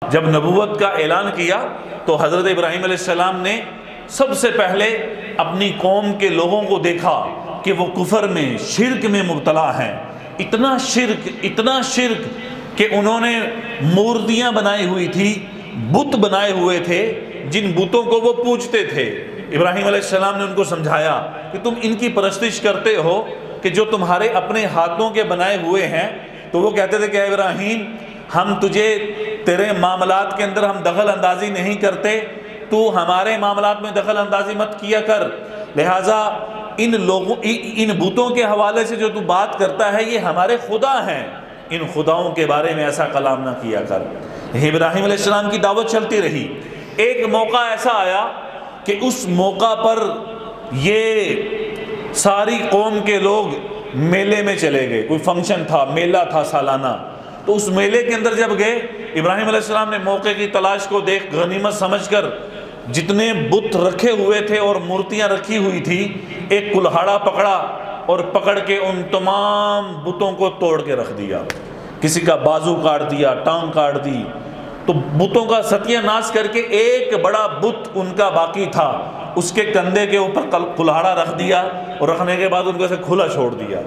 جب نبوت کا اعلان کیا تو حضرت ابراہیم علیہ السلام نے سب سے پہلے اپنی قوم کے لوگوں کو دیکھا کہ وہ کفر میں، شرک میں مبتلا ہیں۔ اتنا شرک کہ انہوں نے مورتیاں بنائی ہوئی تھی، بت بنائے ہوئے تھے جن بتوں کو وہ پوجتے تھے۔ ابراہیم علیہ السلام نے ان کو سمجھایا کہ تم ان کی پرستش کرتے ہو کہ جو تمہارے اپنے ہاتھوں کے بنائے ہوئے ہیں۔ تو وہ کہتے تھے کہ اے ابراہیم، ہم تجھے تیرے معاملات کے اندر ہم دخل اندازی نہیں کرتے، تو ہمارے معاملات میں دخل اندازی مت کیا کر، لہٰذا ان بتوں کے حوالے سے جو تو بات کرتا ہے یہ ہمارے خدا ہیں، ان خداؤں کے بارے میں ایسا کلام نہ کیا کر۔ ابراہیم علیہ السلام کی دعوت چلتی رہی۔ ایک موقع ایسا آیا کہ اس موقع پر یہ ساری قوم کے لوگ میلے میں چلے گئے، کوئی فنکشن تھا، میلہ تھا سالانہ۔ تو اس میلے کے اندر جب گئے، ابراہیم علیہ السلام نے موقع کی تلاش کو دیکھ غنیمت سمجھ کر جتنے بت رکھے ہوئے تھے اور مورتیاں رکھی ہوئی تھی، ایک کلہاڑا پکڑا اور پکڑ کے ان تمام بتوں کو توڑ کے رکھ دیا۔ کسی کا بازو کاٹ دیا، ٹانگ کاٹ دی، تو بتوں کا ستیہ ناش کر کے ایک بڑا بت ان کا باقی تھا، اس کے کندھے کے اوپر کلہاڑا رکھ دیا اور رکھنے کے بعد ان کو ایسے کھلا چھوڑ دیا۔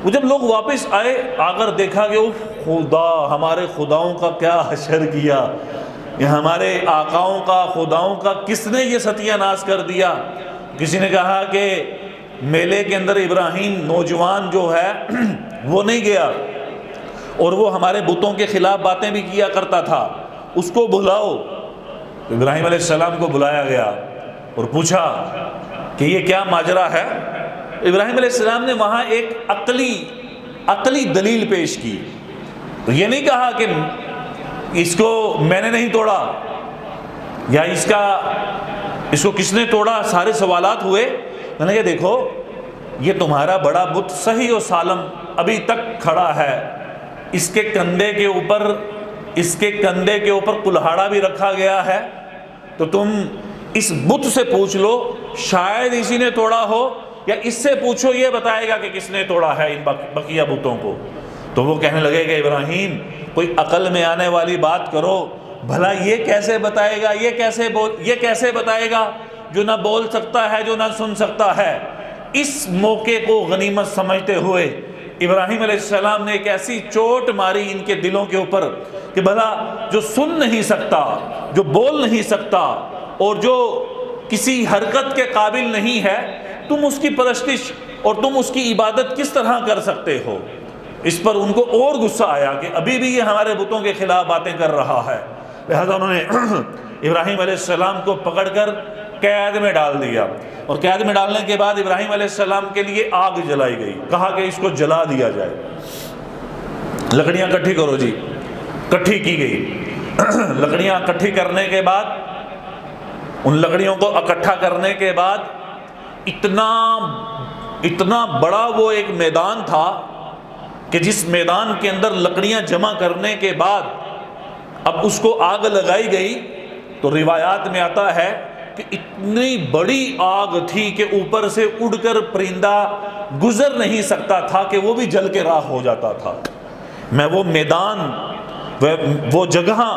وہ جب لوگ واپس آئے، آ کر دیکھا کہ خدا، ہمارے خداؤں کا کیا حشر کیا، یہ ہمارے آقاؤں کا، خداؤں کا کس نے یہ ستیہ ناش کر دیا۔ کسی نے کہا کہ میلے کے اندر ابراہیم نوجوان جو ہے وہ نہیں گیا اور وہ ہمارے بتوں کے خلاف باتیں بھی کیا کرتا تھا، اس کو بلاؤ۔ ابراہیم علیہ السلام کو بلایا گیا اور پوچھا کہ یہ کیا ماجرا ہے۔ ابراہیم علیہ السلام نے وہاں ایک عقلی دلیل پیش کی۔ تو یہ نہیں کہا کہ اس کو میں نے نہیں توڑا یا اس کو کس نے توڑا، سارے سوالات ہوئے۔ میں نے کہا دیکھو، یہ تمہارا بڑا بت صحیح و سالم ابھی تک کھڑا ہے، اس کے کندھے کے اوپر کلہاڑا بھی رکھا گیا ہے، تو تم اس بت سے پوچھ لو، شاید اسی نے توڑا ہو، یا اس سے پوچھو، یہ بتائے گا کہ کس نے توڑا ہے ان بقیہ بتوں کو۔ تو وہ کہنے لگے کہ ابراہیم، کوئی عقل میں آنے والی بات کرو، بھلا یہ کیسے بتائے گا، یہ کیسے بتائے گا جو نہ بول سکتا ہے، جو نہ سن سکتا ہے۔ اس موقع کو غنیمت سمجھتے ہوئے ابراہیم علیہ السلام نے ایک ایسی چوٹ ماری ان کے دلوں کے اوپر کہ بھلا جو سن نہیں سکتا، جو بول نہیں سکتا اور جو کسی حرکت کے قابل نہیں ہے، تم اس کی پرستش اور تم اس کی عبادت کس طرح کر سکتے ہو۔ اس پر ان کو اور غصہ آیا کہ ابھی بھی یہ ہمارے بتوں کے خلاف باتیں کر رہا ہے۔ لہذا انہوں نے ابراہیم علیہ السلام کو پکڑ کر قید میں ڈال دیا، اور قید میں ڈالنے کے بعد ابراہیم علیہ السلام کے لیے آگ جلائی گئی، کہا کہ اس کو جلا دیا جائے۔ لکڑیاں کٹھی کرو جی، کٹھی کی گئی۔ لکڑیاں کٹھی کرنے کے بعد، ان لکڑیوں کو اکٹھا کرنے کے بعد اتنا بڑا وہ ایک میدان تھا کہ جس میدان کے اندر لکڑیاں جمع کرنے کے بعد اب اس کو آگ لگائی گئی، تو روایات میں آتا ہے کہ اتنی بڑی آگ تھی کہ اوپر سے اڑ کر پرندہ گزر نہیں سکتا تھا، کہ وہ بھی جل کے راکھ ہو جاتا تھا۔ میں وہ میدان، وہ جگہ،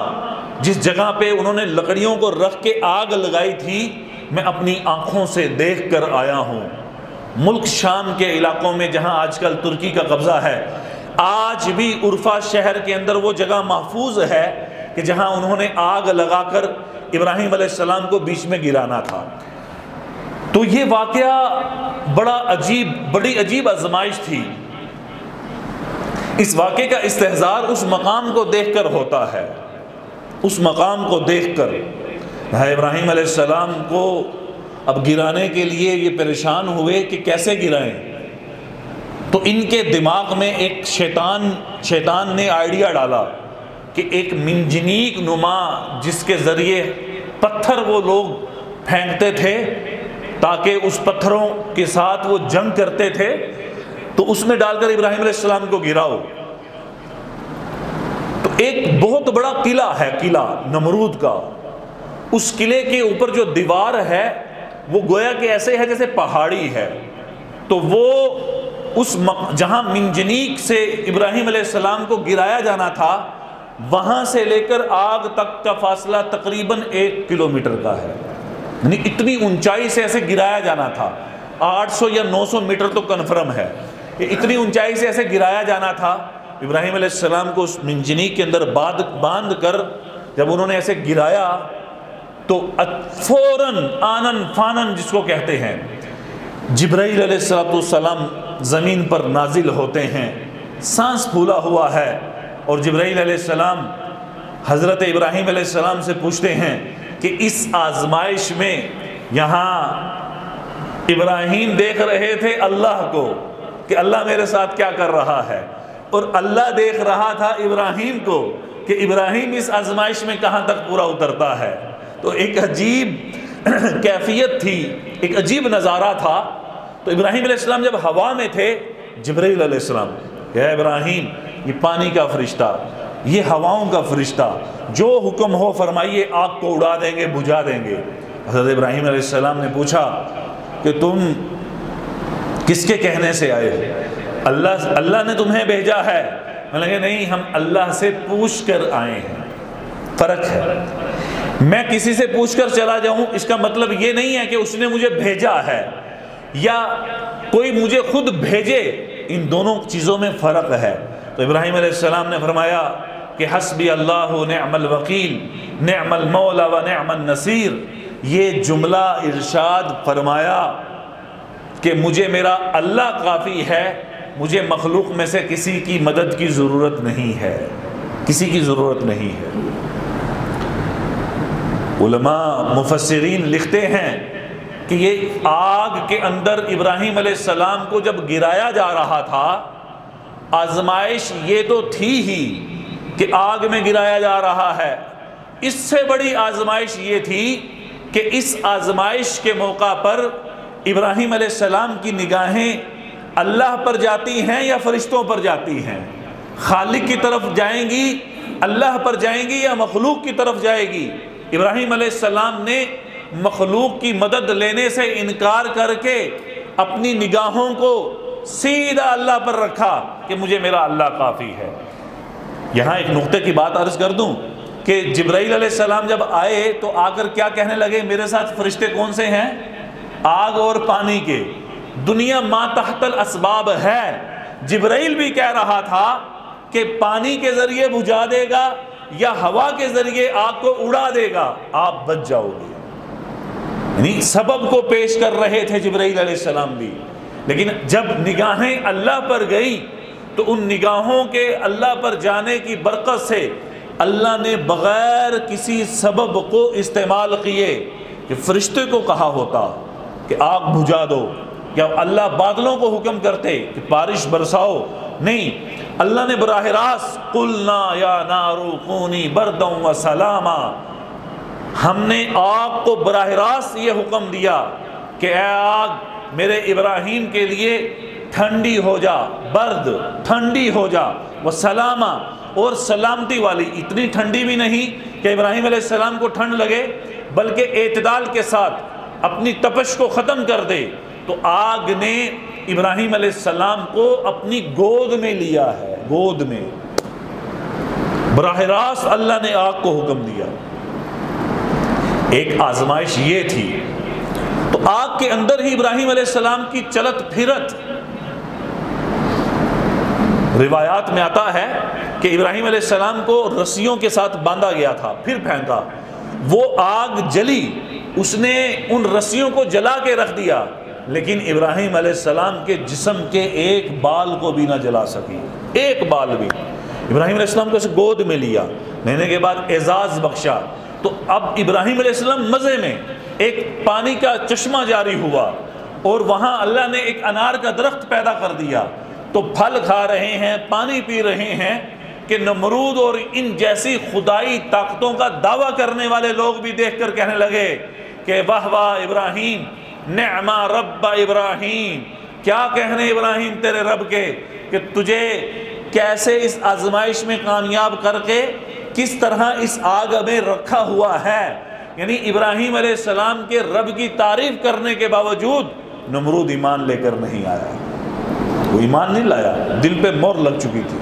جس جگہ پہ انہوں نے لکڑیوں کو رکھ کے آگ لگائی تھی، میں اپنی آنکھوں سے دیکھ کر آیا ہوں۔ ملک شام کے علاقوں میں جہاں آج کل ترکی کا قبضہ ہے، آج بھی عرفہ شہر کے اندر وہ جگہ محفوظ ہے کہ جہاں انہوں نے آگ لگا کر ابراہیم علیہ السلام کو بیچ میں گرانا تھا۔ تو یہ واقعہ بڑی عجیب آزمائش تھی۔ اس واقعے کا استحضار اس مقام کو دیکھ کر ہوتا ہے، اس مقام کو دیکھ کر ابراہیم علیہ السلام کو اب گرانے کے لیے یہ پریشان ہوئے کہ کیسے گرائیں۔ تو ان کے دماغ میں ایک شیطان نے آئیڈیا ڈالا کہ ایک منجنیق نما جس کے ذریعے پتھر وہ لوگ پھینکتے تھے تاکہ اس پتھروں کے ساتھ وہ جنگ کرتے تھے، تو اس میں ڈال کر ابراہیم علیہ السلام کو گراؤ۔ تو ایک بہت بڑا قلعہ ہے، قلعہ نمرود کا، اس قلعے کے اوپر جو دیوار ہے وہ گویا کہ ایسے ہے جیسے پہاڑی ہے۔ تو وہ جہاں منجنیق سے ابراہیم علیہ السلام کو گرایا جانا تھا، وہاں سے لے کر آگ تک کا فاصلہ تقریباً 1 کلومیٹر کا ہے، یعنی اتنی اونچائی سے ایسے گرایا جانا تھا۔ 800 یا 900 میٹر تو کنفرم ہے، اتنی اونچائی سے ایسے گرایا جانا تھا۔ ابراہیم علیہ السلام کو اس منجنیق کے اندر باندھ کر جب انہوں نے ایسے گرایا تو فوراً آنن فانن جس کو کہتے ہیں، جبرائیل علیہ السلام زمین پر نازل ہوتے ہیں، سانس پھولا ہوا ہے، اور جبرائیل علیہ السلام حضرت ابراہیم علیہ السلام سے پوچھتے ہیں کہ اس آزمائش میں یہاں ابراہیم دیکھ رہے تھے اللہ کو کہ اللہ میرے ساتھ کیا کر رہا ہے، اور اللہ دیکھ رہا تھا ابراہیم کو کہ ابراہیم اس آزمائش میں کہاں تک پورا اترتا ہے۔ تو ایک عجیب کیفیت تھی، ایک عجیب نظارہ تھا۔ تو ابراہیم علیہ السلام جب ہوا میں تھے، جبرائیل علیہ السلام، اے ابراہیم، یہ پانی کا فرشتہ، یہ ہواؤں کا فرشتہ، جو حکم ہو فرمائیے، آگ کو اڑا دیں گے، بجھا دیں گے۔ حضرت ابراہیم علیہ السلام نے پوچھا کہ تم کس کے کہنے سے آئے ہو؟ اللہ نے تمہیں بھیجا ہے؟ میں نے کہا نہیں، ہم اللہ سے پوچھ کر آئے ہیں۔ فرق ہے، میں کسی سے پوچھ کر چلا جاؤں اس کا مطلب یہ نہیں ہے کہ اس نے مجھے بھیجا ہے یا کوئی مجھے خود بھیجے، ان دونوں چیزوں میں فرق ہے۔ تو ابراہیم علیہ السلام نے فرمایا کہ حسبی اللہ نعم الوکیل نعم المولا و نعم النصیر، یہ جملہ ارشاد فرمایا کہ مجھے میرا اللہ کافی ہے، مجھے مخلوق میں سے کسی کی مدد کی ضرورت نہیں ہے، کسی کی ضرورت نہیں ہے۔ علماء مفسرین لکھتے ہیں کہ یہ آگ کے اندر ابراہیم علیہ السلام کو جب گرایا جا رہا تھا، آزمائش یہ تو تھی ہی کہ آگ میں گرایا جا رہا ہے، اس سے بڑی آزمائش یہ تھی کہ اس آزمائش کے موقع پر ابراہیم علیہ السلام کی نگاہیں اللہ پر جاتی ہیں یا فرشتوں پر جاتی ہیں، خالق کی طرف جائیں گی، اللہ پر جائیں گی یا مخلوق کی طرف جائے گی۔ ابراہیم علیہ السلام نے مخلوق کی مدد لینے سے انکار کر کے اپنی نگاہوں کو سیدھا اللہ پر رکھا کہ مجھے میرا اللہ کافی ہے۔ یہاں ایک نقطے کی بات عرض کر دوں کہ جبرائیل علیہ السلام جب آئے تو آ کر کیا کہنے لگے؟ میرے ساتھ فرشتے کون سے ہیں؟ آگ اور پانی کے، دنیا ما تحت الاسباب ہے۔ جبرائیل بھی کہہ رہا تھا کہ پانی کے ذریعے بجھا دے گا یا ہوا کے ذریعے آگ کو اڑا دے گا، آپ بچ جاؤ گے، یعنی سبب کو پیش کر رہے تھے جبرائیل علیہ السلام بھی۔ لیکن جب نگاہیں اللہ پر گئی تو ان نگاہوں کے اللہ پر جانے کی برکت سے اللہ نے بغیر کسی سبب کو استعمال کیے کہ فرشتے کو کہا ہوتا کہ آگ بجھا دو، یا اللہ بادلوں کو حکم کرتے کہ بارش برساؤ، نہیں، اللہ نے براہ راست قلنا یا نار کونی بردا و سلاما، ہم نے آگ کو براہ راست یہ حکم دیا کہ اے آگ میرے ابراہیم کے لیے ٹھنڈی ہو جا، برد ٹھنڈی ہو جا، وہ سلاما، اور سلامتی والی، اتنی ٹھنڈی بھی نہیں کہ ابراہیم علیہ السلام کو ٹھنڈ لگے، بلکہ اعتدال کے ساتھ اپنی تپش کو ختم کر دے۔ تو آگ نے ابراہیم علیہ السلام کو اپنی گود میں لیا ہے، گود میں براہ راست اللہ نے آگ کو حکم دیا۔ ایک آزمائش یہ تھی۔ تو آگ کے اندر ہی ابراہیم علیہ السلام کی چلت پھرت، روایات میں آتا ہے کہ ابراہیم علیہ السلام کو رسیوں کے ساتھ باندھا گیا تھا، پھر پھینکا، وہ آگ جلی، اس نے ان رسیوں کو جلا کے رکھ دیا، لیکن ابراہیم علیہ السلام کے جسم کے ایک بال کو بھی نہ جلا سکی، ایک بال بھی۔ ابراہیم علیہ السلام کو اسے گود میں لیا، لینے کے بعد اعزاز بخشا۔ تو اب ابراہیم علیہ السلام مزے میں، ایک پانی کا چشمہ جاری ہوا، اور وہاں اللہ نے ایک انار کا درخت پیدا کر دیا، تو پھل کھا رہے ہیں، پانی پی رہے ہیں، کہ نمرود اور ان جیسی خدائی طاقتوں کا دعویٰ کرنے والے لوگ بھی دیکھ کر کہنے لگے کہ واہ واہ ابراہیم، نعم رب ابراہیم، کیا کہنے ابراہیم تیرے رب کے، کہ تجھے کیسے اس آزمائش میں کامیاب کر کے کس طرح اس آگ میں رکھا ہوا ہے۔ یعنی ابراہیم علیہ السلام کے رب کی تعریف کرنے کے باوجود نمرود ایمان لے کر نہیں آیا، وہ ایمان نہیں لایا، دل پہ مہر لگ چکی تھی۔